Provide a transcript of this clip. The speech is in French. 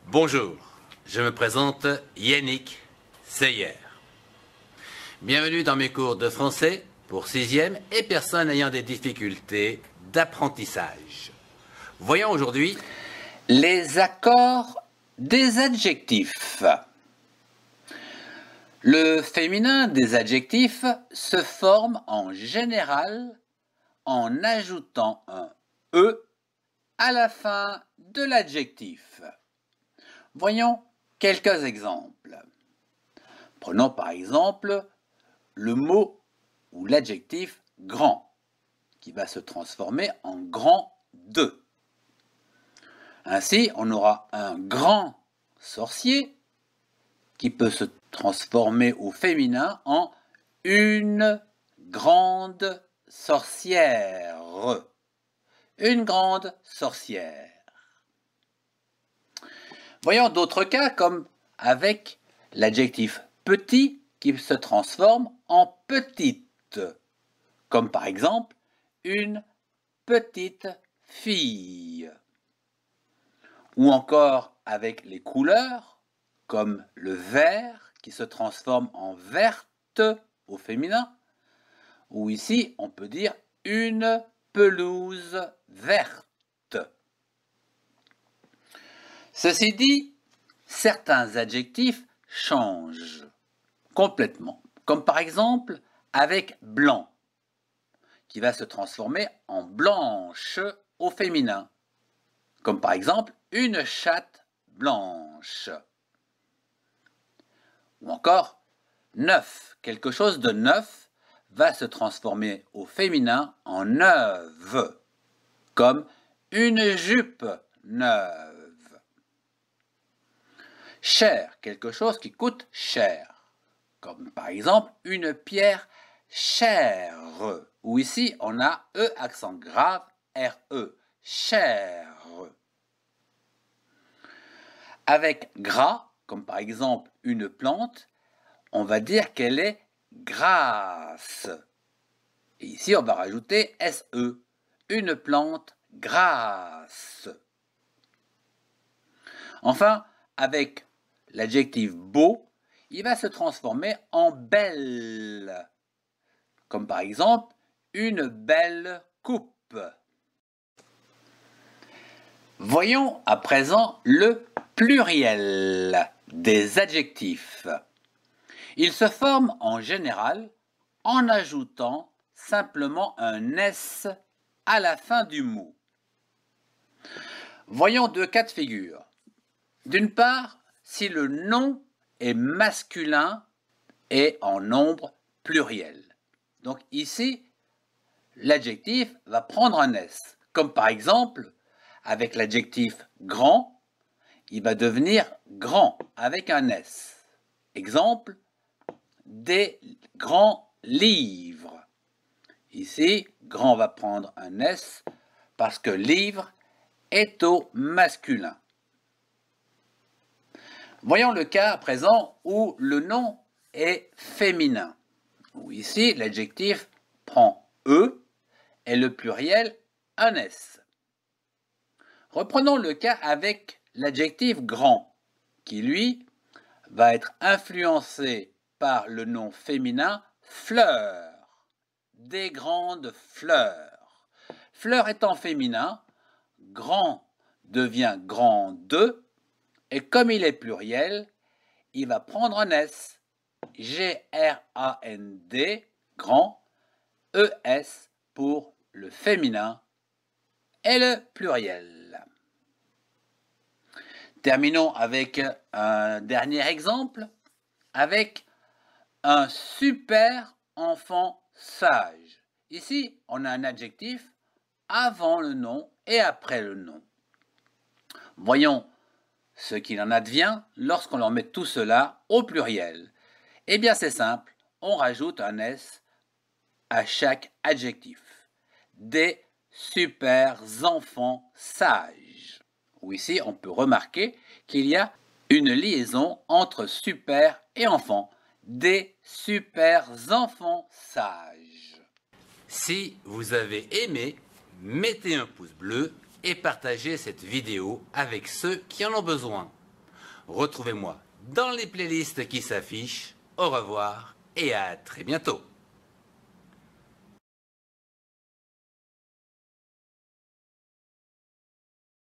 Bonjour, je me présente Yannick Seyer. Bienvenue dans mes cours de français pour 6e et personnes ayant des difficultés d'apprentissage. Voyons aujourd'hui les accords des adjectifs. Le féminin des adjectifs se forme en général en ajoutant un « e » à la fin de l'adjectif. Voyons quelques exemples. Prenons par exemple le mot ou l'adjectif « grand » qui va se transformer en « grand de ». Ainsi, on aura un grand sorcier qui peut se transformer au féminin en une grande sorcière. Une grande sorcière. Voyons d'autres cas comme avec l'adjectif petit qui se transforme en petite, comme par exemple une petite fille. Ou encore avec les couleurs, comme le vert qui se transforme en verte au féminin, ou ici on peut dire une pelouse verte. Ceci dit, certains adjectifs changent complètement, comme par exemple avec blanc, qui va se transformer en blanche au féminin, comme par exemple une chatte blanche. Ou encore, neuf, quelque chose de neuf va se transformer au féminin en neuve, comme une jupe neuve. Cher, quelque chose qui coûte cher, comme par exemple une pierre chère, où ici on a E accent grave, R-E, chère. Avec gras, comme par exemple une plante, on va dire qu'elle est grasse. Et ici, on va rajouter SE, une plante grasse. Enfin, avec l'adjectif beau, il va se transformer en belle, comme par exemple une belle coupe. Voyons à présent le pluriel des adjectifs. Il se forme en général en ajoutant simplement un S à la fin du mot. Voyons deux cas de figure. D'une part, si le nom est masculin et en nombre pluriel. Donc ici, l'adjectif va prendre un S, comme par exemple, avec l'adjectif grand, il va devenir grand avec un S. Exemple, des grands livres. Ici, grand va prendre un S parce que livre est au masculin. Voyons le cas à présent où le nom est féminin. Où ici, l'adjectif prend E et le pluriel un S. Reprenons le cas avec l'adjectif grand, qui lui va être influencé par le nom féminin fleur, des grandes fleurs. Fleur étant féminin, grand devient grande, et comme il est pluriel, il va prendre un S, G-R-A-N-D, grand, E-S pour le féminin et le pluriel. Terminons avec un dernier exemple, avec un super enfant sage. Ici, on a un adjectif avant le nom et après le nom. Voyons ce qu'il en advient lorsqu'on leur met tout cela au pluriel. Eh bien, c'est simple, on rajoute un S à chaque adjectif. Des super enfants sages. Ou ici, on peut remarquer qu'il y a une liaison entre super et enfant. Des super enfants sages. Si vous avez aimé, mettez un pouce bleu et partagez cette vidéo avec ceux qui en ont besoin. Retrouvez-moi dans les playlists qui s'affichent. Au revoir et à très bientôt.